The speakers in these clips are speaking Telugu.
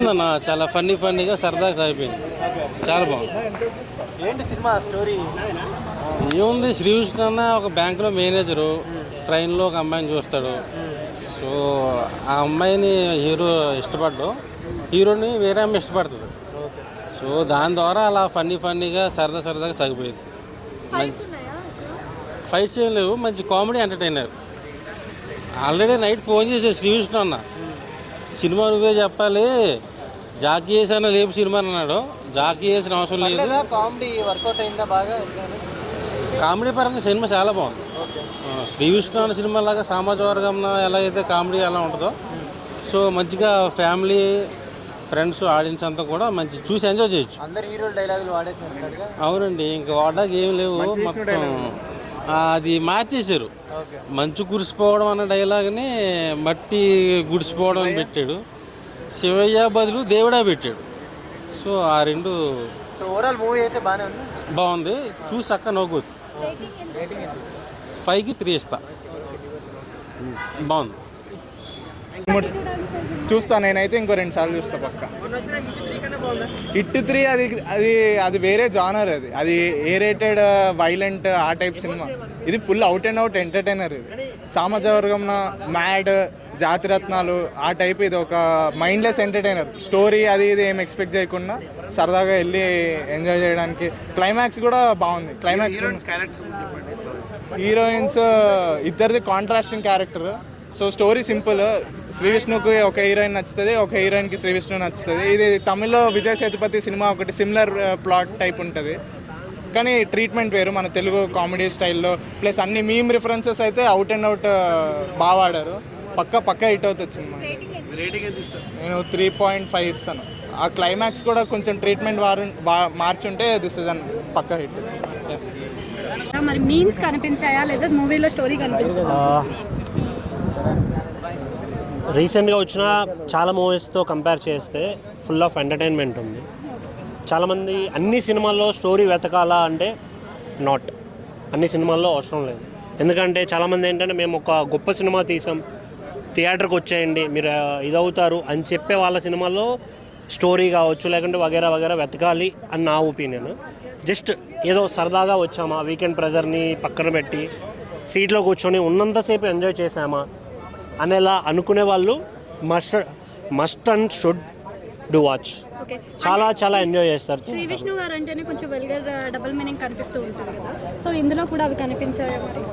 బాగుందన్న, చాలా ఫన్నీగా సరదాగా అయిపోయింది. చాలా బాగుంది. ఏంటి సినిమా స్టోరీ? ఏముంది, శ్రీకృష్ణ అన్న ఒక బ్యాంకులో మేనేజరు ట్రైన్లో ఒక అమ్మాయిని చూస్తాడు. సో ఆ అమ్మాయిని హీరో ఇష్టపడ్డు, హీరోని వేరే అమ్మాయి ఇష్టపడుతుంది. సో దాని ద్వారా అలా ఫన్నీగా సరదాగా సాగిపోయింది. ఫైట్స్ ఏం లేవు, మంచి comedy entertainer. Already night phone చేశాడు శ్రీకృష్ణ అన్న, సినిమా నువ్వే చెప్పాలి, జాకీ వేసాన లేపు సినిమా అన్నాడు. జాకీ వేసిన అవసరం లేదు. కామెడీ వర్కౌట్ అయిందా బాగా? కామెడీ పరంగా సినిమా చాలా బాగుంది. శ్రీకృష్ణ అనే సినిమా లాగా సామాజిక వర్గం ఎలాగైతే కామెడీ ఎలా ఉంటుందో, సో మంచిగా ఫ్యామిలీ ఫ్రెండ్స్ ఆడియన్స్ అంతా కూడా మంచి చూసి ఎంజాయ్ చేయొచ్చు. అందరు హీరో డైలాగులు వాడేసారు. అవునండి, ఇంకా వాడడానికి ఏం లేవు. మొత్తం అది మార్చేశారు. మంచు కురిసిపోవడం అన్న డైలాగ్ని మట్టి గుడిసిపోవడం అని పెట్టాడు. శివయ్య బదులు దేవుడా పెట్టాడు. సో ఆ రెండు ఓవరాల్ మూవీ అయితే బాగుంది, చూసి అక్క నవ్వుకోవచ్చు. 5కి 3 ఇస్తా. బాగుంది. చూస్తా నేనైతే, ఇంకో 2 సార్లు చూస్తా పక్క. హిట్ 3 అది వేరే జానర్. అది ఏ రేటెడ్ వైలెంట్ ఆ టైప్ సినిమా. ఇది full out and out entertainer. ఇది సామాజిక వర్గం, మ్యాడ్, జాతిరత్నాలు ఆ టైప్. ఇది ఒక మైండ్లెస్ ఎంటర్టైనర్. స్టోరీ అది ఇది ఏం ఎక్స్పెక్ట్ చేయకుండా సరదాగా వెళ్ళి ఎంజాయ్ చేయడానికి. క్లైమాక్స్ కూడా బాగుంది. హీరోయిన్స్ ఇద్దరిది contrasting character. So story simple. శ్రీవిష్ణుకి ఒక హీరోయిన్ నచ్చుతుంది, ఒక హీరోయిన్కి శ్రీవిష్ణు నచ్చుతుంది. ఇది తమిళ్లో విజయ్ సేతుపతి సినిమా ఒకటి సిమిలర్ ప్లాట్ టైప్ ఉంటుంది, కానీ ట్రీట్మెంట్ వేరు. మన తెలుగు కామెడీ స్టైల్లో ప్లస్ అన్ని మీమ్ రిఫరెన్సెస్ అయితే అవుట్ అండ్ అవుట్ బాగా వాడారు. పక్క హిట్ అవుతుంది సినిమా. నేను 3.5 ఇస్తాను. ఆ క్లైమాక్స్ కూడా కొంచెం ట్రీట్మెంట్ మార్చుంటే దిస్ ఇస్ అన్ పక్క హిట్. మరి మీమ్స్ కనిపించాయా లేదా మూవీలో స్టోరీ కనిపించిందా? రీసెంట్గా వచ్చిన చాలా మూవీస్తో కంపేర్ చేస్తే ఫుల్ ఆఫ్ ఎంటర్టైన్మెంట్ ఉంది. చాలామంది అన్ని సినిమాల్లో స్టోరీ వెతకాలా అంటే నాట్, అన్ని సినిమాల్లో అవసరం లేదు. ఎందుకంటే చాలామంది ఏంటంటే మేము ఒక గొప్ప సినిమా తీసాం, థియేటర్కి వచ్చేయండి మీరు ఇదవుతారు అని చెప్పే వాళ్ళ సినిమాల్లో స్టోరీ కావచ్చు లేకుంటే వగేరా వెతకాలి అని నా ఒపీనియన్. జస్ట్ ఏదో సరదాగా వచ్చామా, వీకెండ్ ప్రెజర్ని పక్కన పెట్టి సీట్లో కూర్చొని ఉన్నంతసేపు ఎంజాయ్ చేసామా అనేలా అనుకునే వాళ్ళు must and should do watch. చాలా ఎంజాయ్ చేస్తారు. శ్రీవిష్ణు గారు అంటేనే కొంచెం వెల్గర్ డబుల్ మీనింగ్ కనిపిస్తూ ఉంటుంది కదా, సో ఇందులో కూడా అవి కనిపించాయి. మరి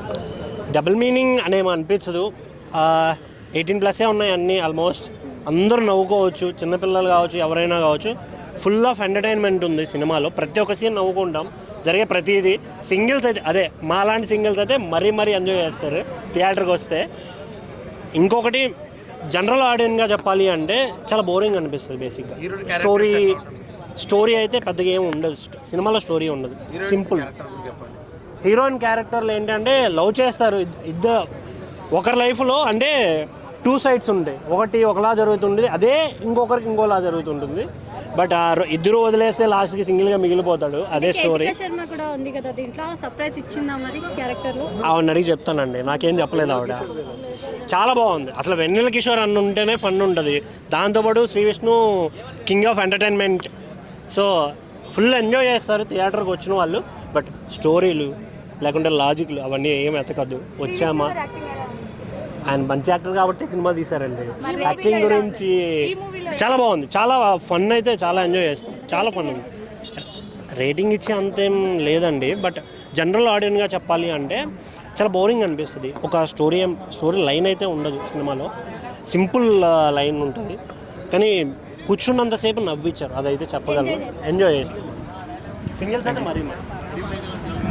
డబుల్ మీనింగ్ అనేమో అనిపించదు. 18+ ఉన్నాయి అన్నీ. ఆల్మోస్ట్ అందరూ నవ్వుకోవచ్చు, చిన్నపిల్లలు కావచ్చు ఎవరైనా కావచ్చు. ఫుల్ ఆఫ్ ఎంటర్టైన్మెంట్ ఉంది సినిమాలో. ప్రతి ఒక్క సీన్ నవ్వుకుంటాం. జరిగే ప్రతిదీ సింగిల్స్ అయితే అదే మాలాంటి సింగిల్స్ అయితే మరీ ఎంజాయ్ చేస్తారు థియేటర్కి వస్తే. ఇంకొకటి జనరల్ ఆడియన్గా చెప్పాలి అంటే చాలా బోరింగ్ అనిపిస్తుంది బేసిక్గా. స్టోరీ అయితే పెద్దగా ఏమి ఉండదు సినిమాలో. స్టోరీ ఉండదు, సింపుల్. హీరోయిన్ క్యారెక్టర్లు ఏంటంటే లవ్ చేస్తారు ఇద్దరు. ఒకరి లైఫ్లో అంటే 2 sides ఉంటాయి. ఒకటి ఒకలా జరుగుతుంటుంది, అదే ఇంకొకరికి ఇంకోలా జరుగుతుంటుంది. బట్ ఇద్దరు వదిలేస్తే లాస్ట్కి సింగిల్గా మిగిలిపోతాడు. అదే స్టోరీ. ఆవిడ అడిగి చెప్తానండి, నాకేం చెప్పలేదు ఆవిడ. చాలా బాగుంది అసలు. వెన్నెల కిషోర్ అన్న ఉంటేనే ఫన్ ఉంటుంది. దాంతోపాటు Srivishnu king of entertainment. So full enjoy చేస్తారు థియేటర్కి వచ్చిన వాళ్ళు. బట్ స్టోరీలు లేకుంటే లాజిక్లు అవన్నీ ఏం ఎతకద్దు. వచ్చామా, ఆయన మంచి యాక్టర్ కాబట్టి సినిమా తీశారండి. యాక్టింగ్ గురించి చాలా బాగుంది, చాలా ఫన్. అయితే చాలా ఎంజాయ్ చేస్తాం, చాలా ఫన్ ఉంది. రేటింగ్ ఇచ్చే అంతేం లేదండి. బట్ జనరల్ ఆడియన్గా చెప్పాలి అంటే చాలా బోరింగ్ అనిపిస్తుంది. ఒక స్టోరీ లైన్ అయితే ఉండదు సినిమాలో. సింపుల్ లైన్ ఉంటుంది, కానీ కూర్చున్నంతసేపు నవ్వించారు. అదైతే చెప్పగలను. ఎంజాయ్ చేస్తాం. సింగిల్స్ అయితే మరీ